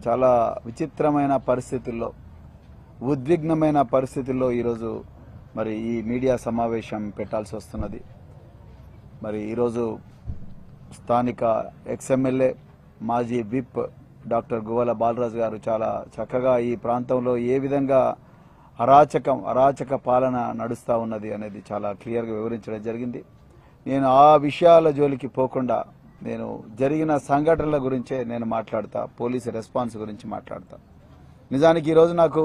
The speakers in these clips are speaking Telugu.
చాలా విచిత్రమైన పరిస్థితుల్లో ఉద్విగ్నమైన పరిస్థితుల్లో ఈరోజు మరి ఈ మీడియా సమావేశం పెట్టాల్సి వస్తున్నది. మరి ఈరోజు స్థానిక ఎక్స్ఎమ్మెల్యే మాజీ విప్ డాక్టర్ గువ్వల బాలరాజు గారు చాలా చక్కగా ఈ ప్రాంతంలో ఏ విధంగా అరాచక పాలన నడుస్తూ ఉన్నది అనేది చాలా క్లియర్గా వివరించడం జరిగింది. నేను ఆ విషయాల జోలికి పోకుండా నేను జరిగిన సంఘటనల గురించే నేను మాట్లాడతా, పోలీసు రెస్పాన్స్ గురించి మాట్లాడతా. నిజానికి ఈరోజు నాకు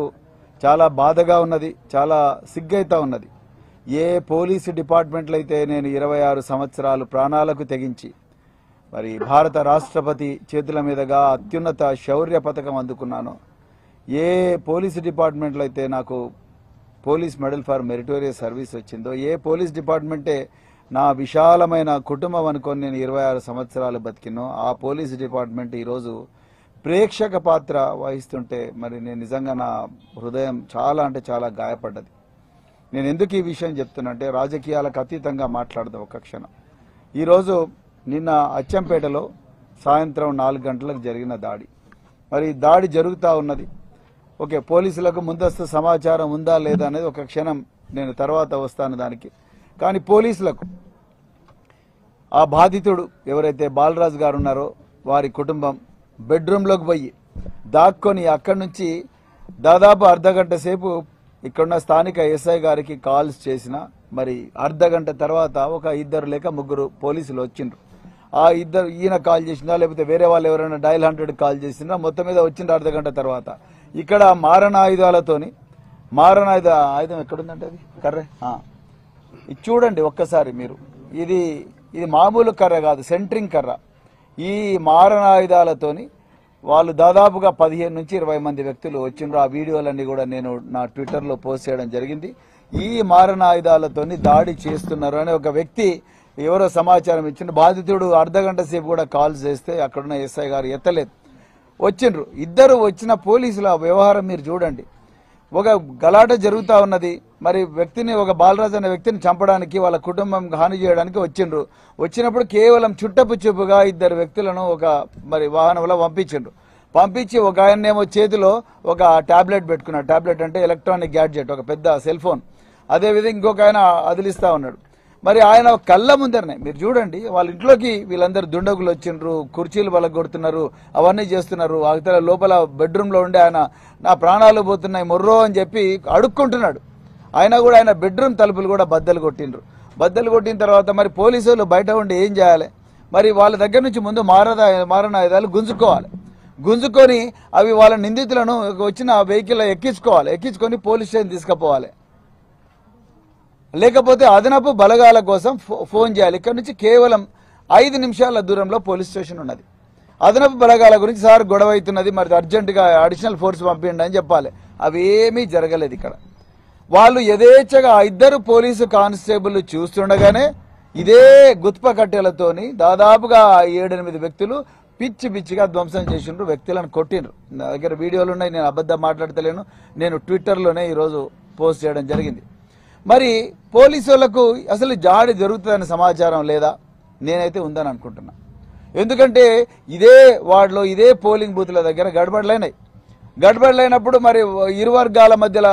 చాలా బాధగా ఉన్నది, చాలా సిగ్గైతా ఉన్నది. ఏ పోలీసు డిపార్ట్మెంట్లో అయితే నేను 26 సంవత్సరాలు ప్రాణాలకు తెగించి మరి భారత రాష్ట్రపతి చేతుల మీదుగా అత్యున్నత శౌర్య పథకం అందుకున్నానో, ఏ పోలీసు డిపార్ట్మెంట్లో అయితే నాకు police medal for meritorious service వచ్చిందో, ఏ పోలీస్ డిపార్ట్మెంటే నా విశాలమైన కుటుంబం అనుకొని నేను 26 సంవత్సరాలు బతికినో, ఆ పోలీస్ డిపార్ట్మెంట్ ఈరోజు ప్రేక్షక పాత్ర వహిస్తుంటే మరి నేను నిజంగా నా హృదయం చాలా అంటే చాలా గాయపడ్డది. నేను ఎందుకు ఈ విషయం చెప్తున్నా అంటే రాజకీయాలకు అతీతంగా మాట్లాడదాం ఒక క్షణం. ఈరోజు నిన్న అచ్చంపేటలో సాయంత్రం 4 గంటలకు జరిగిన దాడి, మరి దాడి జరుగుతూ ఉన్నది. ఓకే, పోలీసులకు ముందస్తు సమాచారం ఉందా లేదా అనేది ఒక క్షణం నేను తర్వాత వస్తాను దానికి. కానీ పోలీసులకు ఆ బాధితుడు ఎవరైతే బాలరాజు గారు ఉన్నారో వారి కుటుంబం బెడ్రూమ్లోకి పోయి దాక్కొని అక్కడి నుంచి దాదాపు అర్ధగంట సేపు ఇక్కడున్న స్థానిక ఎస్ఐ గారికి కాల్స్ చేసిన మరి అర్ధగంట తర్వాత ఒక 2 లేక 3 పోలీసులు వచ్చిండ్రు. ఆ ఇద్దరు ఈయన కాల్ చేసినా లేకపోతే వేరే వాళ్ళు ఎవరైనా డయల్ 100 కాల్ చేసినా మొత్తం మీద వచ్చిండ్రు అర్ధగంట తర్వాత. ఇక్కడ మారణాయుధాలతోని ఆయుధం ఎక్కడుందంటే అది కర్రే ఇది చూడండి ఒక్కసారి మీరు, ఇది మామూలు కర్ర కాదు, సెంట్రింగ్ కర్ర. ఈ మారణాయుధాలతోని వాళ్ళు దాదాపుగా 15 నుంచి 20 మంది వ్యక్తులు వచ్చిండ్రు. ఆ వీడియోలన్నీ కూడా నేను నా ట్విట్టర్లో పోస్ట్ చేయడం జరిగింది. ఈ మారణాయుధాలతోని దాడి చేస్తున్నారు అని ఒక వ్యక్తి ఎవరో సమాచారం ఇచ్చిండ్రు. బాధితుడు అర్ధగంట సేపు కూడా కాల్స్ చేస్తే అక్కడున్న ఎస్ఐ గారు ఎత్తలేదు. వచ్చిండ్రు ఇద్దరు. వచ్చిన పోలీసుల వ్యవహారం మీరు చూడండి. ఒక గలాట జరుగుతూ ఉన్నది. మరి వ్యక్తిని, ఒక బాలరాజు అనే వ్యక్తిని చంపడానికి, వాళ్ళ కుటుంబం హాని చేయడానికి వచ్చిండ్రు. వచ్చినప్పుడు కేవలం చుట్టపు చూపుగా 2 వ్యక్తులను ఒక మరి వాహనంలో పంపించి ఒక ఆయనేమో చేతిలో ఒక టాబ్లెట్ పెట్టుకున్నాడు. టాబ్లెట్ అంటే ఎలక్ట్రానిక్ గ్యాడ్జెట్, ఒక పెద్ద సెల్ ఫోన్. అదేవిధంగా ఇంకొక ఆయన అదిలిస్తా ఉన్నాడు. మరి ఆయన కళ్ళ ముందరనే మీరు చూడండి, వాళ్ళ ఇంట్లోకి వీళ్ళందరూ దుండగులు వచ్చిండ్రు, కుర్చీలు బలగొడుతున్నారు, అవన్నీ చేస్తున్నారు. అవతల లోపల బెడ్రూమ్లో ఉండే ఆయన నా ప్రాణాలు పోతున్నాయి మొర్రో అని చెప్పి అడుక్కుంటున్నాడు. అయినా కూడా ఆయన బెడ్రూమ్ తలుపులు కూడా బద్దలు కొట్టిండ్రు. బద్దలు కొట్టిన తర్వాత మరి పోలీసులు బయట ఉండి ఏం చేయాలి? మరి వాళ్ళ దగ్గర నుంచి ముందు మారణాయుధాలు గుంజుకొని అవి వాళ్ళ నిందితులను వచ్చిన వెహికల్ ఎక్కించుకొని పోలీస్ స్టేషన్ తీసుకుపోవాలి. లేకపోతే అదనపు బలగాల కోసం ఫోన్ చేయాలి. ఇక్కడ నుంచి కేవలం 5 నిమిషాల దూరంలో పోలీస్ స్టేషన్ ఉన్నది. అదనపు బలగాల గురించి సార్ గొడవ అవుతున్నది, మరి అర్జెంటుగా అడిషనల్ ఫోర్స్ పంపించండి అని చెప్పాలి. అవి ఏమీ జరగలేదు. ఇక్కడ వాళ్ళు యథేచ్ఛగా 2 పోలీసు కానిస్టేబుల్ చూస్తుండగానే ఇదే గుత్ప కట్టెలతోని దాదాపుగా 7-8 వ్యక్తులు పిచ్చిగా ధ్వంసం చేసిండ్రు, వ్యక్తులను కొట్టిండ్రు. నా దగ్గర వీడియోలు ఉన్నాయి, నేను అబద్ధం మాట్లాడతలేను. నేను ట్విట్టర్లోనే ఈరోజు పోస్ట్ చేయడం జరిగింది. మరి పోలీసులకు అసలు జాడి జరుగుతుందనే సమాచారం లేదా? నేనైతే ఉందని అనుకుంటున్నా. ఎందుకంటే ఇదే వార్డులో ఇదే పోలింగ్ బూత్ల దగ్గర గడబడలైనప్పుడు మరి ఇరు వర్గాల మధ్యలో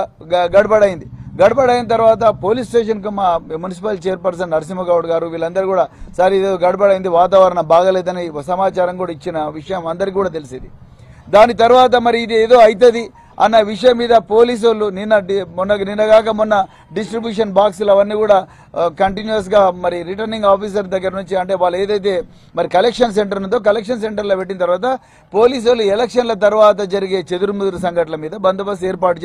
గడబడైన తర్వాత పోలీస్ స్టేషన్కి మా మున్సిపల్ చైర్పర్సన్ నరసింహగౌడ్ గారు వీళ్ళందరూ కూడా సార్ ఇదే గడబడైంది, వాతావరణం బాగలేదని సమాచారం కూడా ఇచ్చిన విషయం అందరికీ కూడా తెలిసింది. దాని తర్వాత మరి ఇది ఏదో అవుతుంది అన్న విషయం మీద పోలీసు వాళ్ళు నిన్నగాక మొన్న డిస్ట్రిబ్యూషన్ బాక్సులు అవన్నీ కూడా కంటిన్యూస్గా మరి రిటర్నింగ్ ఆఫీసర్ దగ్గర నుంచి, అంటే వాళ్ళు ఏదైతే మరి కలెక్షన్ సెంటర్ ఉందో కలెక్షన్ సెంటర్లో పెట్టిన తర్వాత పోలీసు వాళ్ళు ఎలక్షన్ల తర్వాత జరిగే చెదురుముదురు సంఘటనల మీద బందోబస్తు ఏర్పాటు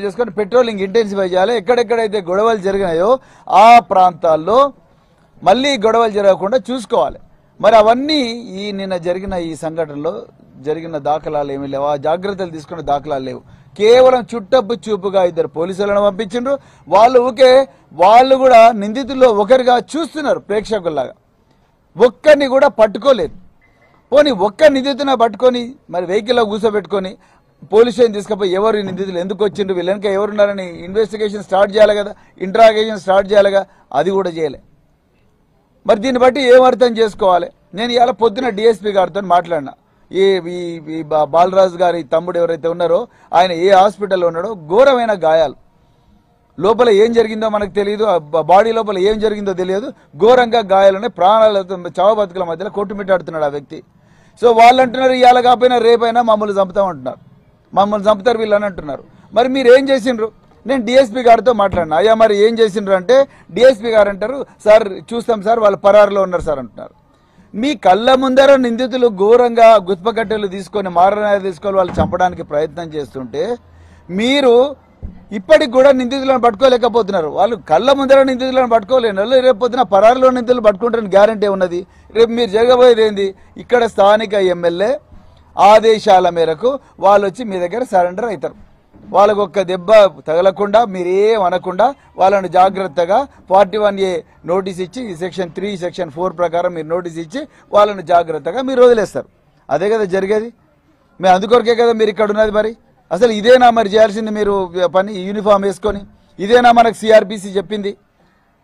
చేసుకొని పెట్రోలింగ్ ఇంటెన్సిఫై చేయాలి. ఎక్కడెక్కడైతే గొడవలు జరిగినాయో ఆ ప్రాంతాల్లో మళ్ళీ గొడవలు జరగకుండా చూసుకోవాలి. మరి అవన్నీ నిన్న జరిగిన ఈ సంఘటనలో జరిగిన దాఖలాలు ఏమీ లేవు, ఆ జాగ్రత్తలు తీసుకున్న దాఖలాలు లేవు. కేవలం చుట్టపు చూపుగా 2 పోలీసులను పంపించిండ్రు. వాళ్ళు కూడా నిందితుల్లో ఒకరిగా చూస్తున్నారు, ప్రేక్షకుల్లాగా. ఒక్కరిని కూడా పట్టుకోలేదు. పోనీ ఒక్క నిందితున పట్టుకొని మరి వెహికల్లో కూర్చోబెట్టుకొని పోలీస్ స్టేషన్ తీసుకుపోయి ఎవరు నిందితులు ఎందుకు వచ్చిండ్రు, వీళ్ళు వెనక ఎవరున్నారని ఇన్వెస్టిగేషన్ స్టార్ట్ చేయాలి కదా, ఇంట్రాగేషన్ స్టార్ట్ చేయాలిగా, అది కూడా చేయలే. మరి దీన్ని బట్టి ఏం అర్థం చేసుకోవాలి? నేను ఇవాళ పొద్దున డిఎస్పీ గారితో మాట్లాడినా. ఈ బాలరాజు గారి తమ్ముడు ఎవరైతే ఉన్నారో ఆయన ఏ హాస్పిటల్లో ఉన్నాడో ఘోరమైన గాయాలు, లోపల ఏం జరిగిందో మనకు తెలియదు, బాడీ లోపల ఏం జరిగిందో తెలియదు, ఘోరంగా గాయాలున్నాయి, ప్రాణాలతో చావ బతుకుల మధ్యలో కొట్టుమిట్టాడుతున్నాడు ఆ వ్యక్తి. సో వాళ్ళు అంటున్నారు ఇవాళ కాకపోయినా రేపైనా మమ్మల్ని చంపుతామంటున్నారు, మమ్మల్ని చంపుతారు వీళ్ళని అంటున్నారు. మరి మీరు ఏం చేసిండ్రు? నేను డిఎస్పీ గారితో మాట్లాడినా, అయ్యా మరి ఏం చేసిండ్రు అంటే డిఎస్పీ గారు అంటారు సార్ చూస్తాం సార్ వాళ్ళు పరారులో ఉన్నారు సార్ అంటున్నారు. మీ కళ్ళ ముందర నిందితులు ఘోరంగా గుత్పకట్టెలు తీసుకొని మారణాలు తీసుకొని వాళ్ళు చంపడానికి ప్రయత్నం చేస్తుంటే మీరు ఇప్పటికి కూడా నిందితులను పట్టుకోలేకపోతున్నారు. వాళ్ళు కళ్ళ ముందర నిందితులను పట్టుకోలేను, రేపు పొద్దున పరారులో నిందితులు పట్టుకుంటారని గ్యారంటీ ఉన్నది. రేపు మీరు జరగబోయేది ఏంది? ఇక్కడ స్థానిక ఎమ్మెల్యే ఆదేశాల మేరకు వాళ్ళు వచ్చి మీ దగ్గర సరెండర్ అవుతారు. వాళ్ళకు ఒక్క దెబ్బ తగలకుండా మీరేం అనకుండా వాళ్ళని జాగ్రత్తగా 41A నోటీస్ ఇచ్చి సెక్షన్ 3 సెక్షన్ 4 ప్రకారం మీరు నోటీస్ ఇచ్చి వాళ్ళని జాగ్రత్తగా మీరు వదిలేస్తారు. అదే కదా జరిగేది. మేము అందుకొరకే కదా మీరు ఇక్కడ ఉన్నది. మరి అసలు ఇదేనా మరి చేయాల్సింది మీరు పని? యూనిఫామ్ వేసుకొని ఇదేనా మనకు సిఆర్పిసి చెప్పింది?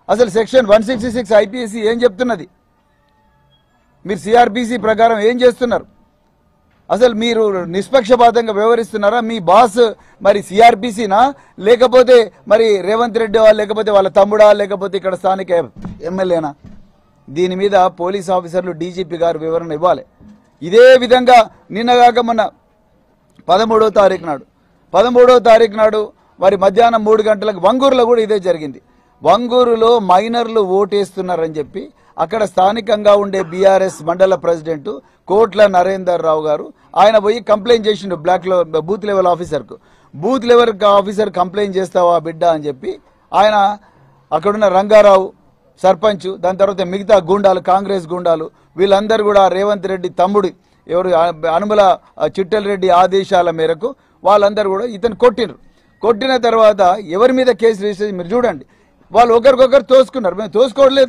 అసలు సెక్షన్ 166 ఐపీసీ ఏం చెప్తున్నది? మీరు సిఆర్పిసి ప్రకారం ఏం చేస్తున్నారు? అసలు మీరు నిష్పక్షపాతంగా వ్యవహరిస్తున్నారా? మీ బాస్ మరి సిఆర్పిసినా లేకపోతే మరి రేవంత్ రెడ్డి లేకపోతే వాళ్ళ తమ్ముడా లేకపోతే ఇక్కడ స్థానిక ఎమ్మెల్యేనా? దీని మీద పోలీస్ ఆఫీసర్లు డీజీపీ గారు వివరణ ఇవ్వాలి. ఇదే విధంగా నిన్నగాక మొన్న 13వ తారీఖు నాడు మరి మధ్యాహ్నం 3 గంటలకు వంగూరులో కూడా ఇదే జరిగింది. వంగూరులో మైనర్లు ఓటేస్తున్నారని చెప్పి అక్కడ స్థానికంగా ఉండే బీఆర్ఎస్ మండల ప్రెసిడెంట్ కోట్ల నరేందర్ రావు గారు ఆయన పోయి కంప్లైంట్ చేసిండు బూత్ లెవెల్ ఆఫీసర్కు. బూత్ లెవెల్ ఆఫీసర్ కంప్లైంట్ చేస్తావా బిడ్డ అని చెప్పి ఆయన అక్కడున్న రంగారావు సర్పంచ్, దాని తర్వాత మిగతా గూండాలు, కాంగ్రెస్ గూండాలు వీళ్ళందరూ కూడా రేవంత్ రెడ్డి తమ్ముడు ఎవరు అనుమల చిట్టెల రెడ్డి ఆదేశాల మేరకు వాళ్ళందరూ కూడా ఇతను కొట్టిన తర్వాత ఎవరి మీద కేసు రిజిస్టర్ మీరు చూడండి. వాళ్ళు ఒకరికొకరు తోసుకున్నారు. మేము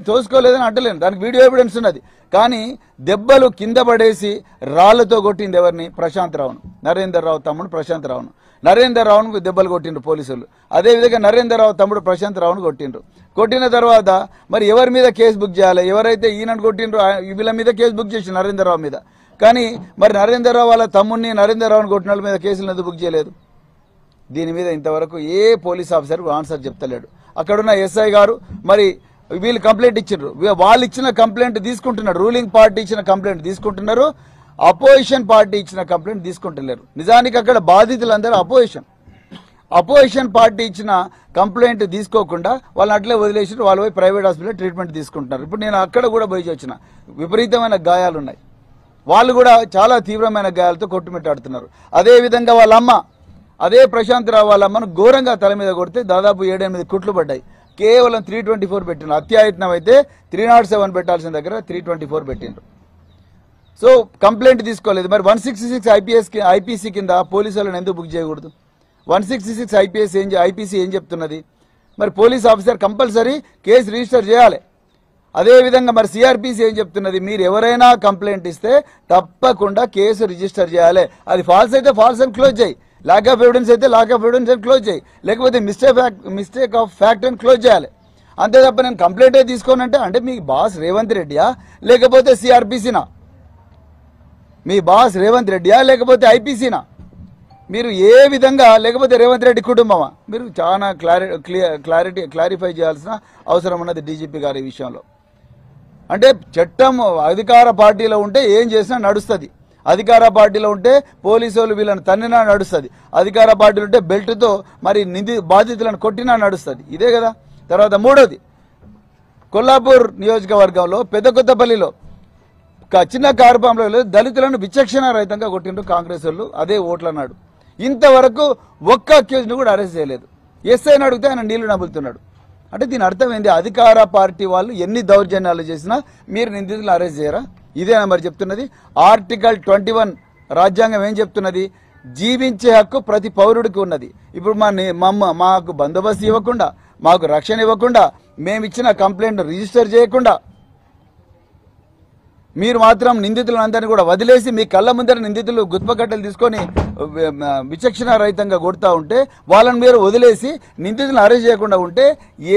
తోసుకోలేదని అంటలేను, దానికి వీడియో ఎవిడెన్స్ ఉన్నది. కానీ దెబ్బలు కింద పడేసి రాళ్లతో కొట్టింది ఎవరిని? ప్రశాంత్ రావును, నరేందర్ రావు తమ్ముడు ప్రశాంత్ రావును. నరేందర్ రావును దెబ్బలు కొట్టిండ్రు పోలీసులు. అదేవిధంగా నరేందర్ రావు తమ్ముడు ప్రశాంత్ రావును కొట్టిండ్రు. కొట్టిన తర్వాత మరి ఎవరి మీద కేసు బుక్ చేయాలి? ఎవరైతే ఈయనను కొట్టిండ్రో వీళ్ళ మీద కేసు బుక్ చేసి నరేందర్ రావు మీద. కానీ మరి నరేందర్ రావు వాళ్ళ తమ్ముడిని నరేందర్ రావును కొట్టిన వాళ్ళ మీద కేసులు ఎందుకు బుక్ చేయలేదు? దీని మీద ఇంతవరకు ఏ పోలీస్ ఆఫీసర్ ఆన్సర్ చెప్తలేడు. అక్కడున్న ఎస్ఐ గారు మరి వీళ్ళు కంప్లైంట్ ఇచ్చిండ్రు, వాళ్ళు ఇచ్చిన కంప్లైంట్ తీసుకుంటున్నారు. రూలింగ్ పార్టీ ఇచ్చిన కంప్లైంట్ తీసుకుంటున్నారు, అపోజిషన్ పార్టీ ఇచ్చిన కంప్లైంట్ తీసుకుంటున్నారు. నిజానికి అక్కడ బాధితులందరూ అపోజిషన్ పార్టీ ఇచ్చిన కంప్లైంట్ తీసుకోకుండా వాళ్ళని అట్లే వదిలేసి వాళ్ళు పోయి ప్రైవేట్ హాస్పిటల్ ట్రీట్మెంట్ తీసుకుంటున్నారు. ఇప్పుడు నేను అక్కడ కూడా పోయి వచ్చిన, విపరీతమైన గాయాలు ఉన్నాయి. వాళ్ళు కూడా చాలా తీవ్రమైన గాయాలతో కొట్టుమిట్టాడుతున్నారు. అదేవిధంగా వాళ్ళ అమ్మ, అదే ప్రశాంత్ రావు వాళ్ళ అమ్మను ఘోరంగా తల మీద కొడితే దాదాపు 7-8 కుట్లు పడ్డాయి. కేవలం 324 పెట్టిండ్రు. అత్యాయత్నం అయితే 307 పెట్టాల్సిన దగ్గర 324 పెట్టిండ్రు. సో కంప్లైంట్ తీసుకోలేదు. మరి 166 ఐపీసీ కింద పోలీసులను ఎందుకు బుక్ చేయకూడదు? 166 ఐపీసీ ఏం చెప్తున్నది? మరి police officer compulsory case register చేయాలి. అదేవిధంగా మరి సిఆర్పిసి ఏం చెప్తున్నది? మీరు ఎవరైనా కంప్లైంట్ ఇస్తే తప్పకుండా కేసు రిజిస్టర్ చేయాలి. అది ఫాల్స్ అయితే ఫాల్స్ అని క్లోజ్ చేయి, లాక్ ఆఫ్ ఎవిడెన్స్ అయితే లాక్ ఆఫ్ ఎవిడెన్స్ అని క్లోజ్ చేయి, లేకపోతే మిస్టేక్ ఆఫ్ ఫ్యాక్ట్ అని క్లోజ్ చేయాలి. అంతే తప్ప నేను కంప్లైంటే తీసుకోనంటే అంటే మీ బాస్ రేవంత్ రెడ్డియా లేకపోతే సిఆర్పిసినా? మీ బాస్ రేవంత్ రెడ్డియా లేకపోతే ఐపీసీనా? మీరు ఏ విధంగా, లేకపోతే రేవంత్ రెడ్డి కుటుంబమా? మీరు చాలా క్లారిఫై చేయాల్సిన అవసరం ఉన్నది డీజీపీ గారి విషయంలో. అంటే చట్టం అధికార పార్టీలో ఉంటే ఏం చేసినా నడుస్తుంది. అధికార పార్టీలో ఉంటే పోలీసు వాళ్ళు వీళ్ళని తన్నినా నడుస్తుంది. అధికార పార్టీలో ఉంటే బెల్ట్తో మరి బాధితులను కొట్టినా నడుస్తుంది. ఇదే కదా. తర్వాత మూడోది, కొల్లాపూర్ నియోజకవర్గంలో పెద్ద కొత్తపల్లిలో చిన్న కారుపాంలో దళితులను విచక్షణ రహితంగా కొట్టిండ్రు కాంగ్రెస్ వాళ్ళు. అదే ఓట్లన్నాడు. ఇంతవరకు ఒక్క అక్యూజ్ను కూడా అరెస్ట్ చేయలేదు. ఎస్ఐని అడిగితే ఆయన నీళ్లు నములుతున్నాడు. అంటే దీని అర్థం ఏంది? అధికార పార్టీ వాళ్ళు ఎన్ని దౌర్జన్యాలు చేసినా మీరు నిందితులను అరెస్ట్ చేయరా? ఇదేనా మరి చెప్తున్నది? ఆర్టికల్ 21 రాజ్యాంగం ఏం చెప్తున్నది? జీవించే హక్కు ప్రతి పౌరుడికి ఉన్నది. ఇప్పుడు మాకు బందోబస్తు ఇవ్వకుండా, మాకు రక్షణ ఇవ్వకుండా, మేమిచ్చిన కంప్లైంట్ రిజిస్టర్ చేయకుండా మీరు మాత్రం నిందితులందరినీ కూడా వదిలేసి మీ కళ్ళ ముందర నిందితులు గుత్పకట్టలు తీసుకొని విచక్షణ రహితంగా కొడతా ఉంటే వాళ్ళని మీరు వదిలేసి నిందితులను అరెస్ట్ చేయకుండా ఉంటే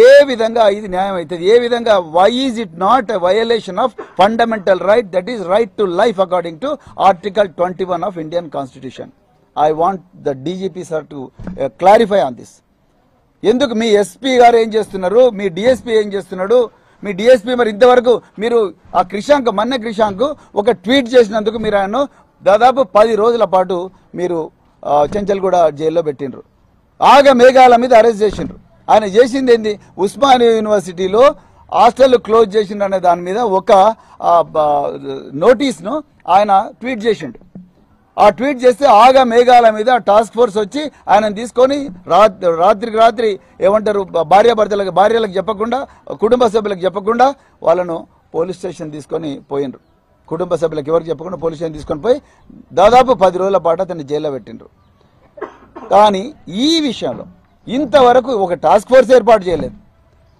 ఏ విధంగా ఇది న్యాయం అవుతుంది? ఏ విధంగా? Why is it not a violation of fundamental right, that is right to life according to article 21 of Indian constitution. I want the DGP sir to clarify on this. ఎందుకు మీ ఎస్పీ గారు ఏం చేస్తున్నారు, మీ డిఎస్పీ ఏం చేస్తున్నాడు? మీ డిఎస్పీ మరి ఇంతవరకు మీరు ఆ మన్నె క్రిషాంక్ ఒక ట్వీట్ చేసినందుకు మీరు ఆయన దాదాపు 10 రోజుల పాటు మీరు చెంచల్గూడ జైల్లో పెట్టిండ్రు. మేఘాల మీద అరెస్ట్ చేసిండ్రు. ఆయన చేసింది ఏంది? ఉస్మానియా యూనివర్సిటీలో హాస్టల్ క్లోజ్ చేసిండ్రు అనే దాని మీద ఒక నోటీస్ను ఆయన ట్వీట్ చేసిండు. ఆ ట్వీట్ చేస్తే మేఘాల మీద టాస్క్ ఫోర్స్ వచ్చి ఆయనను తీసుకొని రాత్రికి రాత్రి ఏమంటారు భార్యలకు చెప్పకుండా, కుటుంబ సభ్యులకు చెప్పకుండా వాళ్ళను పోలీస్ స్టేషన్ తీసుకొని పోయిండ్రు. కుటుంబ సభ్యులకు ఎవరికి చెప్పకుండా పోలీస్ స్టేషన్ తీసుకొని పోయి దాదాపు 10 రోజుల పాటు అతన్ని జైల్లో పెట్టిండ్రు. కానీ ఈ విషయంలో ఇంతవరకు ఒక టాస్క్ ఫోర్స్ ఏర్పాటు చేయలేదు,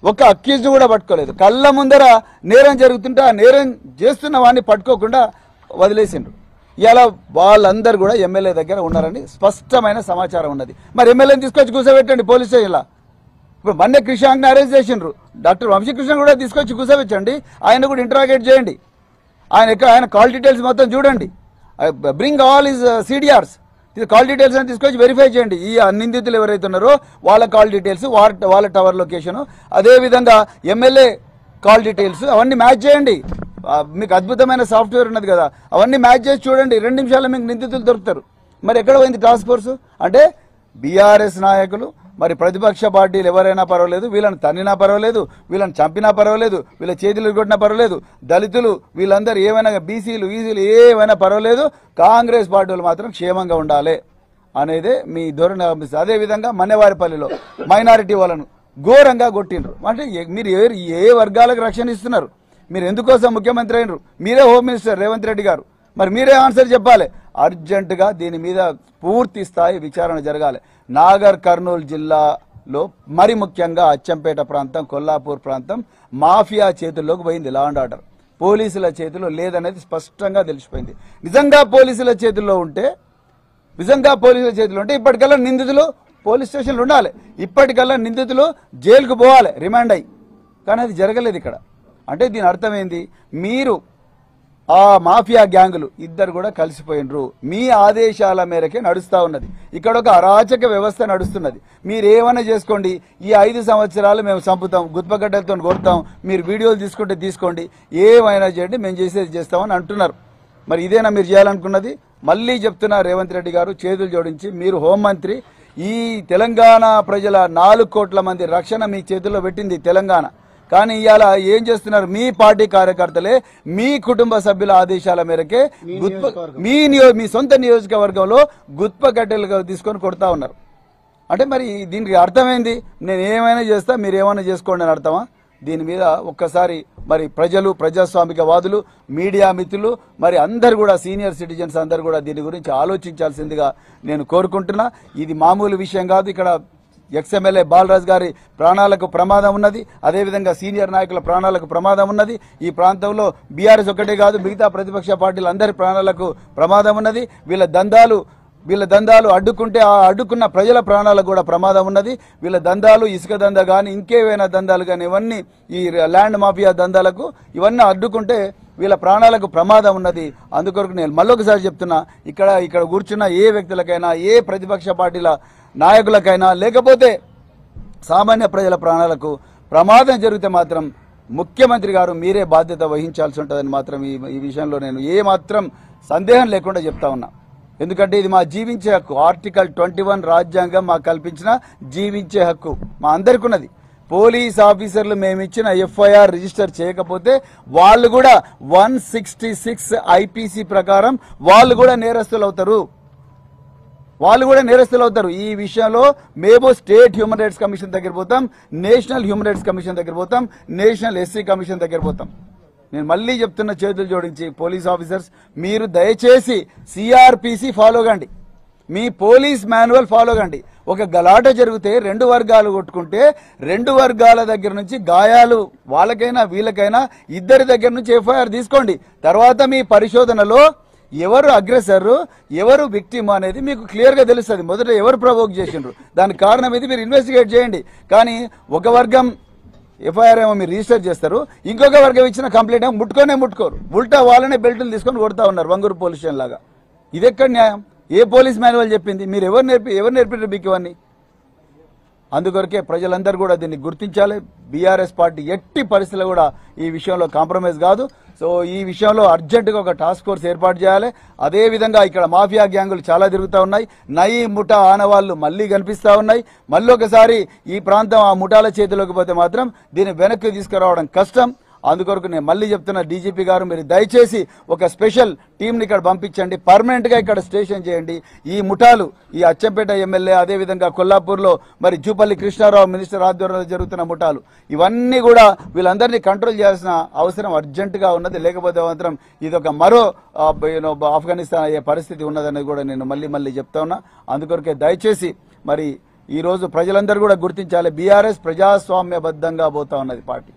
ఒక అక్యూజ్డ్ కూడా పట్టుకోలేదు. కళ్ళ ముందర నేరం జరుగుతుంటే ఆ నేరం చేస్తున్న వాడిని పట్టుకోకుండా వదిలేసిండ్రు. ఇలా వాళ్ళందరూ కూడా ఎమ్మెల్యే దగ్గర ఉన్నారని స్పష్టమైన సమాచారం ఉన్నది. మరి ఎమ్మెల్యేని తీసుకొచ్చి కూర్చోబెట్టండి పోలీస్ స్టేషన్లో. ఇప్పుడు మన్నె క్రిషాంక్ని అరెస్ట్ చేసిండ్రు, డాక్టర్ వంశీకృష్ణ కూడా తీసుకొచ్చి కూర్చోబెట్టండి, ఆయన కూడా ఇంటరాగేట్ చేయండి. ఆయన కాల్ డీటెయిల్స్ మొత్తం చూడండి, bring all his CDRs, call details అని తీసుకొచ్చి వెరిఫై చేయండి. ఈ నిందితులు ఎవరైతే ఉన్నారో వాళ్ళ కాల్ డీటెయిల్స్, వాళ్ళ టవర్ లొకేషన్, అదేవిధంగా ఎమ్మెల్యే కాల్ డీటెయిల్స్ అవన్నీ మ్యాచ్ చేయండి. మీకు అద్భుతమైన సాఫ్ట్వేర్ ఉన్నది కదా, అవన్నీ మ్యాచ్ చేసి చూడండి. 2 నిమిషాల్లో మీకు నిందితులు దొరుకుతారు. మరి ఎక్కడ పోయింది టాస్క్ ఫోర్స్? అంటే బీఆర్ఎస్ నాయకులు, మరి ప్రతిపక్ష పార్టీలు ఎవరైనా పర్వాలేదు, వీళ్ళని తన్నినా పర్వాలేదు, వీళ్ళని చంపినా పర్వాలేదు, వీళ్ళ చేతులు కొట్టినా పర్వాలేదు, దళితులు వీళ్ళందరూ ఏమైనా, బీసీలు ఈసీలు ఏమైనా పర్వాలేదు, కాంగ్రెస్ పార్టీలు మాత్రం క్షేమంగా ఉండాలి అనేదే మీ ధోరణి కనిపిస్తుంది. అదేవిధంగా మన్నెవారిపల్లిలో మైనారిటీ వాళ్ళను ఘోరంగా కొట్టిండ్రు. అంటే మీరు ఏ వర్గాలకు రక్షణ ఇస్తున్నారు? మీరు ఎందుకోసం ముఖ్యమంత్రి అయినరు? మీరే హోమ్ మినిస్టర్ రేవంత్ రెడ్డి గారు, మరి మీరే ఆన్సర్ చెప్పాలి. అర్జెంటుగా దీని మీద పూర్తి స్థాయి విచారణ జరగాలి. నాగర్ కర్నూలు జిల్లాలో మరి ముఖ్యంగా అచ్చంపేట ప్రాంతం, కొల్లాపూర్ ప్రాంతం మాఫియా చేతుల్లోకి పోయింది. లా అండ్ ఆర్డర్ పోలీసుల చేతిలో లేదనేది స్పష్టంగా తెలిసిపోయింది. నిజంగా పోలీసుల చేతుల్లో ఉంటే ఇప్పటికల్లా నిందితులు పోలీస్ స్టేషన్లు ఉండాలి, ఇప్పటికల్లా నిందితులు జైలుకు పోవాలి రిమాండ్ అయ్యి. కానీ అది జరగలేదు ఇక్కడ. అంటే దీని అర్థం ఏంది? మీరు ఆ మాఫియా గ్యాంగులు ఇద్దరు కూడా కలిసిపోయినరు. మీ ఆదేశాల మేరకే నడుస్తూ ఉన్నది. ఇక్కడ ఒక అరాచక వ్యవస్థ నడుస్తున్నది. మీరు ఏమైనా చేసుకోండి, ఈ 5 సంవత్సరాలు మేము చంపుతాం, గుత్పగడ్డలతో కొడతాం, మీరు వీడియోలు తీసుకుంటే తీసుకోండి, ఏమైనా చేయండి, మేము చేసేది చేస్తామని అంటున్నారు. మరి ఇదేనా మీరు చేయాలనుకున్నది? మళ్ళీ చెప్తున్నా రేవంత్ రెడ్డి గారు, చేతులు జోడించి మీరు హోంమంత్రి, ఈ తెలంగాణ ప్రజల 4 కోట్ల మంది రక్షణ మీ చేతుల్లో పెట్టింది తెలంగాణ. కానీ ఇవాళ ఏం చేస్తున్నారు? మీ పార్టీ కార్యకర్తలే మీ కుటుంబ సభ్యుల ఆదేశాల మేరకే మీ సొంత నియోజకవర్గంలో గుత్పగడ్డలు తీసుకొని కొడతా ఉన్నారు. అంటే మరి దీనికి అర్థమైంది, నేను ఏమైనా చేస్తా, మీరు ఏమైనా చేసుకోండి అని అర్థమా? దీని మీద ఒక్కసారి మరి ప్రజలు, ప్రజాస్వామికవాదులు, మీడియా మిత్రులు, మరి అందరు కూడా సీనియర్ సిటిజన్స్ అందరు కూడా దీని గురించి ఆలోచించాల్సిందిగా నేను కోరుకుంటున్నా. ఇది మామూలు విషయం కాదు. ఇక్కడ ఎక్స్ఎమ్మెల్యే బాలరాజ్ గారి ప్రాణాలకు ప్రమాదం ఉన్నది, అదేవిధంగా సీనియర్ నాయకుల ప్రాణాలకు ప్రమాదం ఉన్నది. ఈ ప్రాంతంలో బీఆర్ఎస్ ఒక్కటే కాదు, మిగతా ప్రతిపక్ష పార్టీలు అందరి ప్రాణాలకు ప్రమాదం ఉన్నది. వీళ్ళ దందాలు అడ్డుకుంటే ఆ అడ్డుకున్న ప్రజల ప్రాణాలకు కూడా ప్రమాదం ఉన్నది. వీళ్ళ దందాలు, ఇసుక దందా కానీ ఇంకేవైనా దందాలు కానీ ఇవన్నీ ఈ ల్యాండ్ మాఫియా దందాలకు ఇవన్నీ అడ్డుకుంటే వీళ్ళ ప్రాణాలకు ప్రమాదం ఉన్నది. అందుకొరకు నేను మళ్ళొకసారి చెప్తున్నా, ఇక్కడ కూర్చున్న ఏ వ్యక్తులకైనా, ఏ ప్రతిపక్ష పార్టీల నాయకులకైనా, లేకపోతే సామాన్య ప్రజల ప్రాణాలకు ప్రమాదం జరిగితే మాత్రం ముఖ్యమంత్రి గారు మీరే బాధ్యత వహించాల్సి ఉంటుందని మాత్రం ఈ విషయంలో నేను ఏమాత్రం సందేహం లేకుండా చెప్తా ఉన్నా. ఎందుకంటే ఇది మా జీవించే హక్కు. ఆర్టికల్ 21 రాజ్యాంగం మాకు కల్పించిన జీవించే హక్కు మా అందరికీ ఉన్నది. పోలీస్ ఆఫీసర్లు మేము ఇచ్చిన FIR రిజిస్టర్ చేయకపోతే వాళ్ళు కూడా 166 IPC ప్రకారం వాళ్ళు కూడా నేరస్తులు అవుతారు. ఈ విషయంలో మేము స్టేట్ హ్యూమన్ రైట్స్ కమిషన్ దగ్గర పోతాం, నేషనల్ హ్యూమన్ రైట్స్ కమిషన్ దగ్గర పోతాం, నేషనల్ SC కమిషన్ దగ్గర పోతాం. నేను మళ్ళీ చెప్తున్న, చేతులు జోడించి పోలీస్ ఆఫీసర్స్ మీరు దయచేసి CRPC ఫాలో కండి, మీ పోలీస్ మాన్యువల్ ఫాలో కండి. ఒక గలాట జరిగితే రెండు వర్గాలు కొట్టుకుంటే రెండు వర్గాల దగ్గర నుంచి గాయాలు వాళ్ళకైనా వీళ్ళకైనా ఇద్దరి దగ్గర నుంచి ఎఫ్ఐఆర్ తీసుకోండి. తర్వాత మీ పరిశోధనలో ఎవరు అగ్రెసర్ ఎవరు విక్టిమ్ అనేది మీకు క్లియర్గా తెలుస్తుంది. మొదట ఎవరు ప్రవోక్ చేసిండ్రు దానికి కారణం ఇది మీరు ఇన్వెస్టిగేట్ చేయండి. కానీ ఒక వర్గం ఎఫ్ఐఆర్ ఏమో మీరు రిజిస్టర్ చేస్తారు, ఇంకొక వర్గం ఇచ్చిన కంప్లైంట్ ఏమో ముట్టుకోరు. ఉల్టా వాళ్ళనే బెల్టులు తీసుకొని కొడతా ఉన్నారు వంగూరు పోలీస్ స్టేషన్ లాగా. ఇది ఎక్కడ న్యాయం? ఏ పోలీస్ మాన్యువల్ చెప్పింది? మీరు ఎవరు నేర్పారు మీకు ఇవన్నీ? అందుకొరకే ప్రజలందరూ కూడా దీన్ని గుర్తించాలి. బీఆర్ఎస్ పార్టీ ఎట్టి పరిస్థితుల్లో కూడా ఈ విషయంలో కాంప్రమైజ్ కాదు. సో ఈ విషయంలో అర్జెంటుగా ఒక టాస్క్ ఫోర్స్ ఏర్పాటు చేయాలి. అదేవిధంగా ఇక్కడ మాఫియా గ్యాంగులు చాలా తిరుగుతూ ఉన్నాయి. నయీ ముఠా ఆనవాళ్లు మళ్లీ కనిపిస్తూ ఉన్నాయి. మళ్ళీ ఒకసారి ఈ ప్రాంతం ఆ ముఠాల చేతిలోకి పోతే మాత్రం దీన్ని వెనక్కి తీసుకురావడం కష్టం. అందుకొరకు నేను మళ్ళీ చెప్తున్నా, డీజీపీ గారు మీరు దయచేసి ఒక స్పెషల్ టీంని ఇక్కడ పంపించండి, పర్మనెంట్ గా ఇక్కడ స్టేషన్ చేయండి. ఈ ముఠాలు ఈ అచ్చంపేట ఎమ్మెల్యే అదేవిధంగా కొల్లాపూర్లో మరి జూపల్లి కృష్ణారావు మినిస్టర్ ఆధ్వర్యంలో జరుగుతున్న ముఠాలు ఇవన్నీ కూడా వీళ్ళందరినీ కంట్రోల్ చేయాల్సిన అవసరం అర్జెంటుగా ఉన్నది. లేకపోతే మాత్రం ఇది ఒక మరో ఆఫ్ఘనిస్తాన్ అయ్యే పరిస్థితి ఉన్నదనేది కూడా నేను మళ్ళీ చెప్తా ఉన్నా. అందుకొరకే దయచేసి మరి ఈ రోజు ప్రజలందరూ కూడా గుర్తించాలి, బీఆర్ఎస్ ప్రజాస్వామ్యబద్ధంగా పోతా ఉన్నది పార్టీ.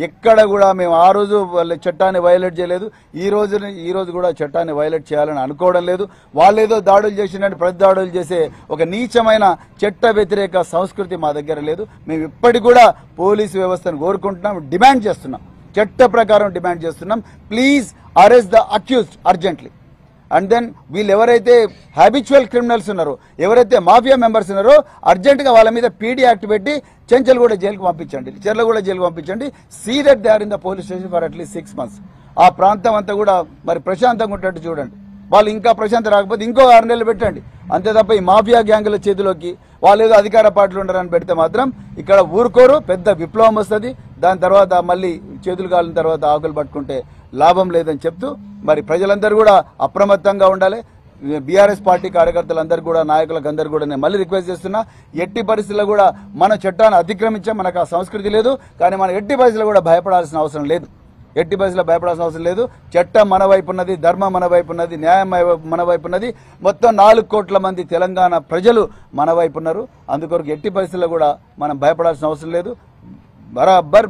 ఎక్కడ కూడా మేము ఆ రోజు చట్టాన్ని వైలేట్ చేయలేదు, ఈ రోజు కూడా చట్టాన్ని వైలేట్ చేయాలని అనుకోవడం లేదు. వాళ్ళేదో దాడులు చేసినట్టు ప్రతి దాడులు చేసే ఒక నీచమైన చట్ట వ్యతిరేక సంస్కృతి మా దగ్గర లేదు. మేము ఇప్పటికి కూడా పోలీసు వ్యవస్థను కోరుకుంటున్నాం, డిమాండ్ చేస్తున్నాం, చట్ట ప్రకారం డిమాండ్ చేస్తున్నాం. Please arrest the accused urgently. And then వీళ్ళు ఎవరైతే హ్యాబిచువల్ క్రిమినల్స్ ఉన్నారో, ఎవరైతే మాఫియా మెంబర్స్ ఉన్నారో అర్జెంటుగా వాళ్ళ మీద పీడీ యాక్ట్ పెట్టి చెంచల్గూడ జైలుకు పంపించండి, చెర్లగూడ జైలుకు పంపించండి. See that they are in the police station for at least 6 months. ఆ ప్రాంతం అంతా కూడా మరి ప్రశాంతంగా ఉంటట్టు చూడండి. వాళ్ళు ఇంకా ప్రశాంతం రాకపోతే ఇంకో 6 నెలలు పెట్టండి. అంతే తప్ప ఈ మాఫియా గ్యాంగుల చేతిలోకి వాళ్ళు ఏదో అధికార పార్టీలు ఉండరని పెడితే మాత్రం ఇక్కడ ఊరుకోరు, పెద్ద విప్లవం వస్తుంది. దాని తర్వాత మళ్ళీ చేతులు కాలిన తర్వాత ఆకులు పట్టుకుంటే లాభం లేదని చెప్తూ మరి ప్రజలందరూ కూడా అప్రమత్తంగా ఉండాలి. బీఆర్ఎస్ పార్టీ కార్యకర్తలందరూ కూడా నాయకులకు అందరూ కూడా నేను మళ్ళీ రిక్వెస్ట్ చేస్తున్నా, ఎట్టి పరిస్థితుల్లో కూడా మన చట్టాన్ని అతిక్రమించాం, మనకు ఆ సంస్కృతి లేదు. కానీ మనం ఎట్టి పరిస్థితుల్లో కూడా భయపడాల్సిన అవసరం లేదు, ఎట్టి పరిస్థితుల్లో భయపడాల్సిన అవసరం లేదు. చట్టం మన వైపు ఉన్నది, ధర్మం మన వైపు ఉన్నది, న్యాయం మన వైపు ఉన్నది. మొత్తం 4 కోట్ల మంది తెలంగాణ ప్రజలు మన వైపు ఉన్నారు. అందుకొరకు ఎట్టి పరిస్థితుల్లో కూడా మనం భయపడాల్సిన అవసరం లేదు. బరాబర్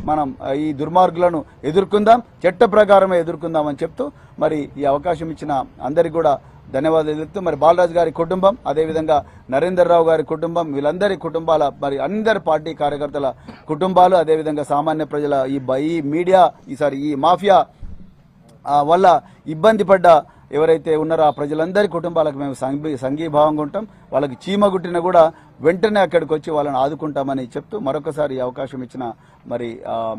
మనం ఈ దుర్మార్గులను ఎదుర్కొందాం, చట్ట ప్రకారమే ఎదుర్కొందాం అని చెప్తూ మరి ఈ అవకాశం ఇచ్చిన అందరికీ కూడా ధన్యవాదాలు చెప్తూ మరి బాలరాజు గారి కుటుంబం అదేవిధంగా నరేందర్ రావు గారి కుటుంబం వీళ్ళందరి కుటుంబాల మరి అందరి పార్టీ కార్యకర్తల కుటుంబాలు అదేవిధంగా సామాన్య ప్రజల ఈ మీడియా ఈ మాఫియా వల్ల ఇబ్బంది పడ్డ ఎవరైతే ఉన్నారో ఆ ప్రజలందరి కుటుంబాలకు మేము సంఘీభావంగా ఉంటాం. వాళ్ళకి చీమ గుట్టిన కూడా వెంటనే అక్కడికి వచ్చి వాళ్ళని ఆదుకుంటామని చెప్తూ మరొకసారి అవకాశం ఇచ్చిన మరి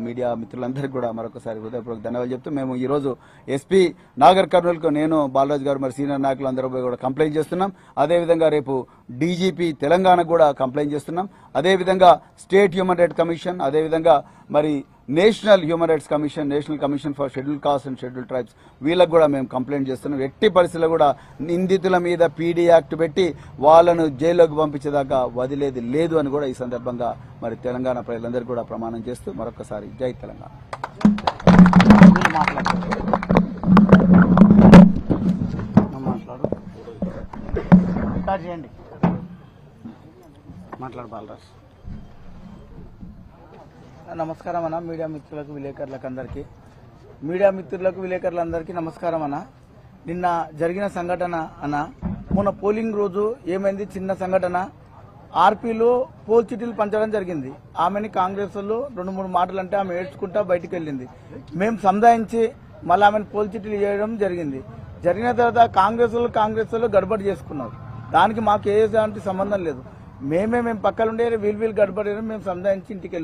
మీడియా మిత్రులందరికీ కూడా మరొకసారి హృదయపూర్వక ధన్యవాదాలు చెప్తూ మేము ఈరోజు ఎస్పీ నాగర్ కర్నూలుకు నేను బాలరాజు గారు మరి సీనియర్ నాయకులు అందరూ కూడా కంప్లైంట్ చేస్తున్నాం. అదేవిధంగా రేపు డీజీపీ తెలంగాణకు కూడా కంప్లైంట్ చేస్తున్నాం. అదేవిధంగా స్టేట్ హ్యూమన్ రైట్స్ కమిషన్ అదేవిధంగా మరి national human rights commission, national commission for schedule caste and schedule tribes వీళ్ళకు కూడా మేము కంప్లైంట్ చేస్తున్నాం. ఎట్టి పరిస్థితుల్లో కూడా నిందితుల మీద పీడీ యాక్ట్ పెట్టి వాళ్ళను జైల్లోకి పంపించేదాకా వదిలేది లేదు అని కూడా ఈ సందర్భంగా మరి తెలంగాణ ప్రజలందరూ కూడా ప్రమాణం చేస్తూ మరొకసారి జై తెలంగాణ. మాట్లాడు బాలరాజ్. నమస్కారం అన్న, మీడియా మిత్రులకు విలేకరులందరికీ నమస్కారం అన్న. నిన్న జరిగిన సంఘటన అన్న, మొన్న పోలింగ్ రోజు ఏమైంది, చిన్న సంఘటన, ఆర్పీలో పోల్ చిటీలు పంచడం జరిగింది. ఆమెని కాంగ్రెస్ వాళ్ళు 2-3 మాటలు అంటే ఆమె ఏడ్చుకుంటా బయటికి వెళ్ళింది. మేము సంధాయించి మళ్ళీ ఆమెను పోల్ చిటీలు చేయడం జరిగింది. జరిగిన తర్వాత కాంగ్రెస్ వాళ్ళు గడబడి చేసుకున్నారు. దానికి మాకు ఏ సంబంధం లేదు. మేము పక్కలుండే వీళ్ళు గడబడి మేము సంధాయించి ఇంటికి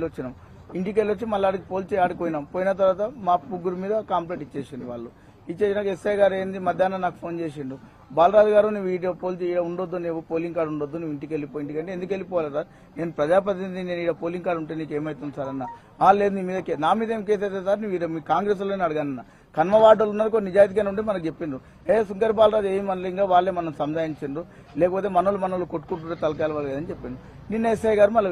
వెళ్ళొచ్చి మళ్ళీ ఆడికి పోల్చి ఆడిపోయినాం. పోయిన తర్వాత మా 3 మీద కంప్లైంట్ ఇచ్చేసిండు. వాళ్ళు ఇచ్చేసినాక ఎస్ఐ గారు ఏంది మధ్యాహ్నం నాకు ఫోన్ చేసిండు, బాలరాజు గారు నువ్వు వీడియో పోల్చి ఉండొద్దు, నువ్వు పోలింగ్ కార్డు ఉండొద్దు, నువ్వు ఇంటికి ఇంటికంటే ఎందుకు వెళ్ళిపోవాలి సార్, నేను ప్రజాప్రతినిధి, నేను ఇక్కడ పోలింగ్ కార్డు ఉంటే నీకు ఏమవుతుంది సార్ అన్న. లేదు నీ మీద నా మీద ఏం కేసు అయితే సార్, నువ్వు మీ కాంగ్రెస్ వాళ్ళని అడగన్న, కన్మవాటలు ఉన్నారు కొన్ని నిజాయితీగానే ఉంటే మనకు చెప్పిండ్రు. శంకర్ బాలరాజు ఏం మనలింగా వాళ్ళే మనం సంధాయించిండ్రు, లేకపోతే మనోళ్ళు కొట్టుకుంటుంటే తలకాయలు వాళ్ళు అని చెప్పిండు. నిన్న ఎస్ఐ గారు మళ్ళీ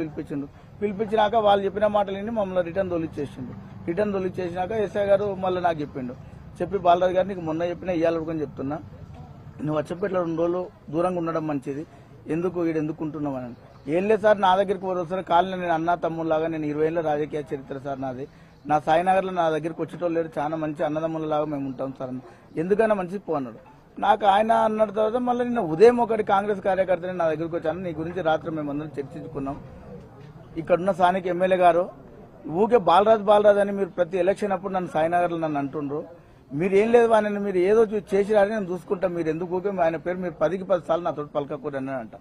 పిలిపించినాక వాళ్ళు చెప్పిన మాటలు మమ్మల్ని రిటర్న్ తోలిచ్చేసినాక ఎస్ఐ గారు మళ్ళీ నాకు చెప్పి బాలరాజు గారు నీకు మొన్న చెప్పినా ఇయ్యాలనుకొని చెప్తున్నా, నువ్వు అచ్చంపేటలో 2 రోజులు దూరంగా ఉండడం మంచిది. ఎందుకు ఉంటున్నామని. ఏం లేదు సార్, నా దగ్గరికి వస్తారు కాలనీ, నేను అన్న తమ్ముళ్ళలాగా, నేను 20 ఏళ్ళ రాజకీయ చరిత్ర సార్ నాది. నా సాయినగర్లో నా దగ్గరికి వచ్చేటోళ్ళు లేరు, చాలా మంచి అన్నదమ్ములలాగా మేము ఉంటాం సార్ అన్న. ఎందుకైనా మంచిది పో అన్నాడు. నాకు ఆయన అన్న తర్వాత మళ్ళీ నిన్న ఉదయం ఒకటి కాంగ్రెస్ కార్యకర్తని నా దగ్గరికి వచ్చాను. నీ గురించి రాత్రి మేమందరం చర్చించుకున్నాం. ఇక్కడున్న స్థానిక ఎమ్మెల్యే గారు ఊకే బాలరాజ్ అని మీరు ప్రతి ఎలక్షన్ అప్పుడు నన్ను సాయినగర్లో నన్ను అంటుండ్రు. మీరు ఏం లేదు ఆయన, మీరు ఏదో చేసిరాని నేను చూసుకుంటాం, మీరు ఎందుకు ఊకే ఆయన పేరు మీరు 10కి 10 సార్లు నాతో పలకకూడని అంట.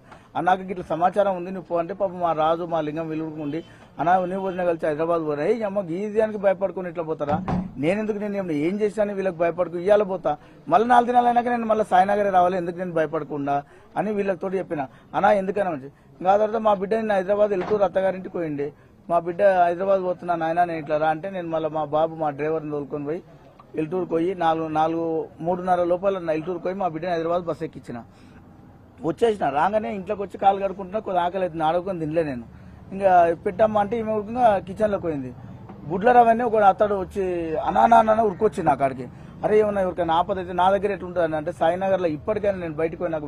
నాకు ఇట్లా సమాచారం ఉంది, నువ్వు పో అంటే పాపం మా రాజు మా లింగం విలువ ఉండి అన్నా నువ్వు వదిన కలిసి హైదరాబాద్ పోరా, ఏ అమ్మ గీజానికి భయపడుకుని ఇట్లా పోతారా, నేనెందుకు నేను ఏం చేశాను వీళ్ళకి భయపడుకు ఇయ్యాల పోతా, మళ్ళీ 4 దినాలు అయినాక నేను మళ్ళీ సాయినగరే రావాలి, ఎందుకు నేను భయపడకుండా అని వీళ్ళతో చెప్పిన. అన్నా ఎందుకైనా మంచి ఇంకా తర్వాత మా బిడ్డ నేను హైదరాబాద్ వెళ్తూ అత్తగారింటికి పోయింది. మా బిడ్డ హైదరాబాద్ పోతున్నాను ఆయన, నేను ఇట్లా రా అంటే నేను మళ్ళీ మా బాబు మా డ్రైవర్ని తోలుకొని పోయి ఎల్టూరుకు పోయి 3:30 లోపల ఎల్టూరుకు పోయి మా బిడ్డని హైదరాబాద్ బస్సు ఎక్కించిన. వచ్చేసిన రాగానే ఇంట్లోకి వచ్చి కాలు కడుకుంటున్నా, కొద్ది ఆకలి అవుతుంది, ఆడుకొని తినలే నేను. ఇంకా పెట్టమ్మా అంటే ఈమె ఉరుకుగా కిచెన్లోకి పోయింది. గుడ్లరావన్నీ ఒక అతడు వచ్చి అనానా ఉరుకొచ్చి నా కాడికి, అరే ఏమన్నా ఎవరికైనా ఆపద అయితే నా దగ్గర ఎట్లుంటుంది అంటే సాయినగర్లో ఇప్పటికైనా నేను బయటకు పోయినా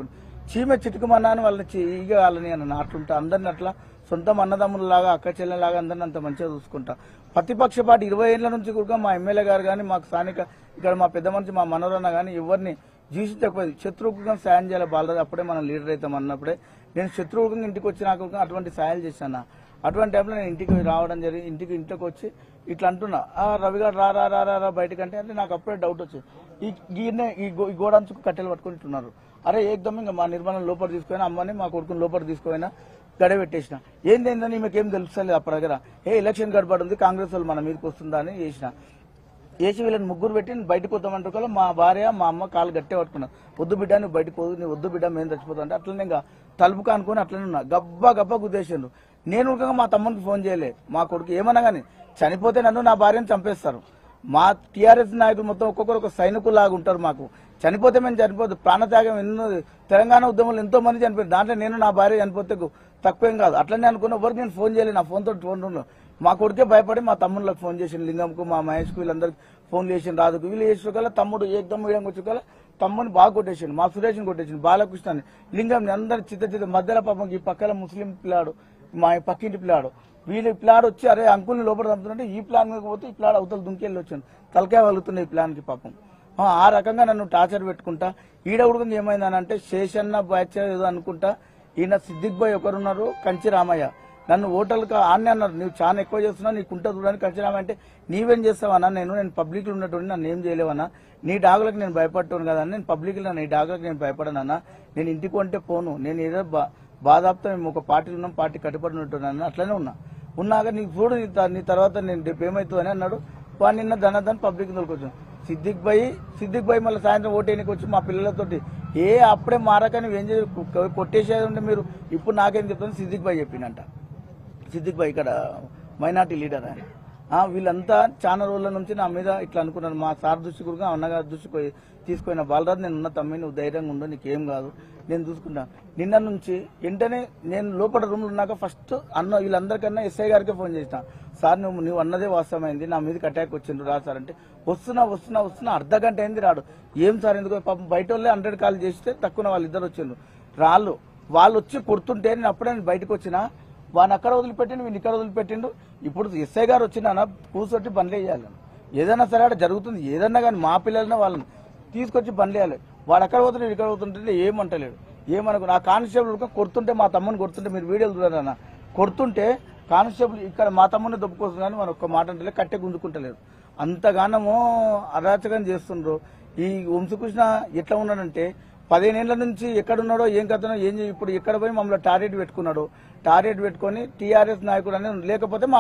చీమ చిటుకుమన్నాను వాళ్ళని ఈగ వాళ్ళని అన్న అట్లుంటా, అందరిని అట్లా సొంతం అన్నదమ్ములలాగా అక్క చెల్లెలాగా అందరిని అంత మంచిగా చూసుకుంటా. ప్రతిపక్ష పార్టీ 20 ఏళ్ల నుంచి కూడా మా ఎమ్మెల్యే గారు కానీ మాకు స్థానిక ఇక్కడ మా పెద్ద మనిషి మా మనోరన్న కానీ ఎవరిని జీవించకపోయింది. శత్రువుగా సాయం చేయాలి బాలరాజు, అప్పుడే మనం లీడర్ అవుతాం అన్నప్పుడే నేను శత్రువుగా ఇంటికి వచ్చి నాకు అటువంటి సాయాలు చేశాను. అటువంటి టైంలో నేను ఇంటికి రావడం జరిగింది. ఇంటికి వచ్చి ఇట్లా అంటున్నా, రవి గారు రా బయటకు అంటే నాకు అప్పుడే డౌట్ వచ్చింది. ఈ గోడంచుకు కట్టెలు పట్టుకుంటున్నారు. అరే ఏకదమ్ ఇంకా మా నిర్మాణం లోపల తీసుకుపోయినా, అమ్మని మా కొడుకుని లోపల తీసుకుపోయినా, గడ పెట్టేసిన. ఏందేందని ఈమెకేం తెలుస్తలేదు అప్పటి దగ్గర. ఎలక్షన్ గడపడి ఉంది, కాంగ్రెస్ వాళ్ళు మన మీదకి వస్తుందా అని వేసి వీళ్ళని ముగ్గురు పెట్టి బయటకు వద్దామంటే కూడా మా భార్య మా అమ్మ కాలు గట్టే పట్టుకున్నారు. వద్దు బిడ్డ నువ్వు బయటకు పోదు, నీ వద్దు బిడ్డ మేము చచ్చిపోతాం అంటే అట్లనే ఇంకా తలుపు కానుకొని అట్లనే ఉన్నా. గబ్బా గుద్దేసిండు. నేను ఉడకగా మా తమ్మునికి ఫోన్ చేయలే. మా కొడుకు ఏమన్నా కానీ చనిపోతే నన్ను నా భార్యను చంపేస్తారు. మా టీఆర్ఎస్ నాయకులు మొత్తం ఒక్కొక్కరు ఒక సైనికులాగా ఉంటారు. మాకు చనిపోతే మేము చనిపోదు, ప్రాణత్యాగం ఎన్నో తెలంగాణ ఉద్యమంలో ఎంతో మంది చనిపోయారు. దాంట్లో నేను నా భార్య చనిపోతే తక్కువేం కాదు. అట్లనే అనుకున్న ఎవరికి నేను ఫోన్ చేయలేదు. నా ఫోన్ మా కొడుకే భయపడి మా తమ్ముళ్ళకి ఫోన్ చేసిన, లింగంకు మా మహేష్కు వీళ్ళందరికీ ఫోన్ చేసిన, రాదుకు వీళ్ళు చేసిన తమ్ముడు ఏకదమ్ వీళ్ళకి వచ్చి తమ్ముని బాగా కొట్టేసిండు, మా సురేష్ని కొట్టేసిండు, బాలకృష్ణని, లింగంని అందరు చిత్త మధ్యలో పాపం ఈ పక్కన ముస్లిం పిల్లాడు, మా పక్కింటి పిల్లాడు, వీళ్ళు పిల్లాడు వచ్చి అరే అంకుల్ని లోపల చంపుతుంటే ఈ ప్లాన్ మీద పోతే ఈ పిల్లాడు అవతల దుంకెళ్ళి వచ్చాను. తలకాయ వలుగుతున్నాయి ఈ ప్లాన్కి పాపం. ఆ రకంగా నన్ను టార్చర్ పెట్టుకుంటా. ఈడ ఉడకంగా ఏమైందనంటే శేషన్న బ్యాచ్ ఏదో అనుకుంటా, ఈయన సిద్దిక్ భాయ్ ఒకరున్నారు, కంచి రామయ్య. నన్ను హోటల్కి ఆన్నే అన్నారు, నువ్వు చాలా ఎక్కువ చేస్తున్నావు, నీకు ఉంటుంది చూడడానికి కంచి రామయ్య అంటే నీవేం చేస్తావన్నా, నేను పబ్లిక్లో ఉన్నటువంటి నన్ను ఏం చేయలేవన్నా, నీ డాగులకు నేను భయపడతాను కదా, నేను పబ్లిక్లో నీ డాగులకు నేను భయపడనన్నా, నేను ఇంటికి వంటే పోను, నేను ఏదో బాధాపుతో మేము ఒక పార్టీలో ఉన్నాం, పార్టీ కట్టుబడి ఉంటున్నాను, అట్లనే ఉన్నాక నీకు చూడు నీ తర్వాత నేను రేపు ఏమవుతుంది అని అన్నాడు. వాడు నిన్న ధనధన్ పబ్లిక్ తోలుకొచ్చాను. సిద్దిక్ భాయ్ మళ్ళీ సాయంత్రం ఓటేనికి వచ్చి మా పిల్లలతోటి అప్పుడే మారకని ఏం చేసి కొట్టేసేది ఉంటే మీరు ఇప్పుడు నాకేం చెప్తాను సిద్దిక్ భాయ్ చెప్పినంట. సిద్దిక్ భాయ్ ఇక్కడ మైనార్టీ లీడర్ ఆయన. వీళ్ళంతా చాలా రోజుల నుంచి నా మీద ఇట్లా అనుకున్నారు. మా సార్ దృష్టి కూడా అన్నగారి దృష్టికి తీసుకున్న బాలరాజు నేను ఉన్న తమ్మి, నువ్వు ధైర్యంగా ఉండు, నీకేం కాదు, నేను చూసుకుంటా. నిన్న నుంచి వెంటనే నేను లోపల రూమ్లో ఉన్నాక ఫస్ట్ వీళ్ళందరికన్నా ఎస్ఐ గారికి ఫోన్ చేసిన, సార్ నువ్వు అన్నదే వాస్తవమైంది, నా మీదకి అటాక్ వచ్చిండ్రు రా సార్ అంటే, వస్తున్నా అర్ధగంట అయింది రాడు. ఏం సార్ ఎందుకు పాపం బయట వాళ్ళే 100 కాల్ చేస్తే తక్కువ వాళ్ళిద్దరు వచ్చిండ్రు. వాళ్ళు వచ్చి కొడుతుంటే నేను అప్పుడే బయటకు వచ్చినా, వాడిని అక్కడ వదిలిపెట్టిండు, వీళ్ళు ఇక్కడ వదిలిపెట్టిండు. ఇప్పుడు ఎస్ఐ గారు వచ్చినా కూర్చొట్టి బండ్లు వేయాలి, ఏదైనా సరే అక్కడ జరుగుతుంది, ఏదన్నా కానీ మా పిల్లలనే వాళ్ళని తీసుకొచ్చి బండ్లు వేయాలి. వాడు అక్కడ పోతుంటే ఇక్కడ పోతుంటే ఏమంటలేడు, ఏమనుకో. నా కానిస్టేబుల్ కొడుతుంటే, మా తమ్ముని కొడుతుంటే మీరు వీడియోలు చూడాలన్నా, కొడుతుంటే కానిస్టేబుల్ ఇక్కడ మా తమ్ముని దొప్పుకొస్తుందని మనం ఒక్క మాట అంటే కట్టె గుంజుకుంటలేరు. అంతగానము అరాచకం చేస్తుండ్రు. ఈ వంశకృష్ణ ఎట్లా ఉన్నాడంటే 15 ఏళ్ల నుంచి ఎక్కడున్నాడో ఏం కథనో ఇప్పుడు ఎక్కడ పోయి మమ్మల్ని టార్గెట్ పెట్టుకున్నాడు. టార్గెట్ పెట్టుకొని టీఆర్ఎస్ నాయకుడు అనేది లేకపోతే మా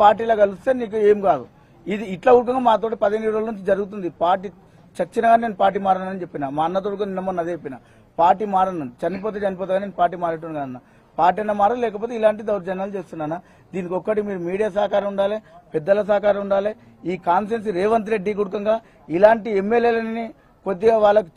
పార్టీలో కలిస్తే నీకు ఏం కాదు. ఇది ఇట్లా ఉడకంగా మాతో 15 రోజుల నుంచి జరుగుతుంది. పార్టీ చచ్చినా కానీ నేను పార్టీ మారనని చెప్పిన, మా అన్నతోడు నిన్న మొన్న అదే చెప్పిన, పార్టీ మారను, చనిపోతే కానీ నేను పార్టీ మారేటోను కదన్నా. పార్టీ అయినా మారాలి, లేకపోతే ఇలాంటి దౌర్జన్యాలు చేస్తున్నానా. దీనికి ఒక్కటి మీరు మీడియా సహకారం ఉండాలి, పెద్దల సహకారం ఉండాలి. ఈ కాన్స్టిట్యున్సీ రేవంత్ రెడ్డి గుడకంగా ఇలాంటి ఎమ్మెల్యేలని కొద్దిగా వాళ్ళకి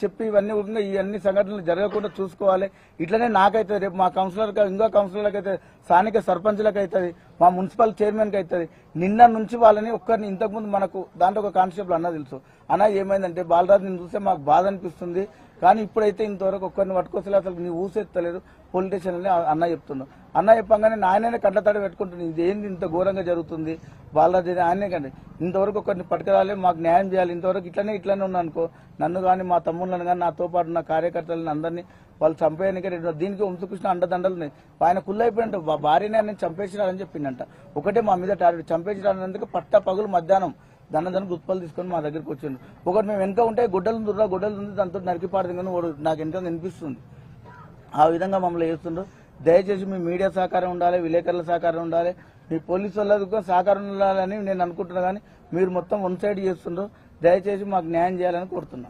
చెప్పి ఇవన్నీ కూడా ఈ అన్ని సంఘటనలు జరగకుండా చూసుకోవాలి. ఇట్లనే నాకైతే రేపు మా కౌన్సిలర్కి, ఇంకో కౌన్సిలర్కి అయితే, స్థానిక సర్పంచ్లకు అవుతుంది, మా మున్సిపల్ చైర్మన్కి అవుతుంది. నిన్న నుంచి వాళ్ళని ఒక్కరిని ఇంతకుముందు మనకు దాంట్లో ఒక కానిస్టేబుల్ అన్న తెలుసు, అన్న ఏమైందంటే బాలరాజు నేను చూస్తే మాకు బాధ అనిపిస్తుంది, కానీ ఇప్పుడైతే ఇంతవరకు ఒక్కరిని పట్టుకోసలే, అసలు నీ ఊసెత్తలేదు పోలీస్ స్టేషన్ అని అన్న చెప్తున్నాడు. అన్న చెప్పగానే ఆయననే కళ్ళతడి పెట్టుకుంటుంది, ఇది ఏంది ఇంత ఘోరంగా జరుగుతుంది వాళ్ళది ఆయనే కండి, ఇంతవరకు ఒకరిని పట్టుకురాలి, మాకు న్యాయం చేయాలి, ఇంతవరకు ఇట్లనే ఉన్నా అనుకో, నన్ను కానీ మా తమ్ముళ్ళని కానీ నాతో పాటు నా కార్యకర్తలను అందరినీ వాళ్ళు చంపేయడానికి దీనికి వంశకృష్ణ అండదండలు ఉన్నాయి. ఆయన కుళ్ళైపోయినట్టు భార్యనే నేను చంపేసిరాలని చెప్పిందంట. ఒకటే మా మీద టార్గెట్, చంపేసిరానందుకు పట్ట పగులు మధ్యాహ్నం దాన్ని గుర్తుపలు తీసుకొని మా దగ్గరికి వచ్చిండు. ఒకటి మేము వెనక ఉంటే గుడ్డలు ఉంది దాంతో నరికి పాడుతుంది కానీ నాకు వెనక వినిపిస్తుంది. ఆ విధంగా మమ్మల్ని చేస్తుండ్రు. దయచేసి మీ మీడియా సహకారం ఉండాలి, విలేకరుల సహకారం ఉండాలి, మీ పోలీసు వాళ్ళకు సహకారం ఉండాలని నేను అనుకుంటున్నా. కానీ మీరు మొత్తం వన్ సైడ్ చేస్తుండ్రు. దయచేసి మాకు న్యాయం చేయాలని కోరుతున్నా.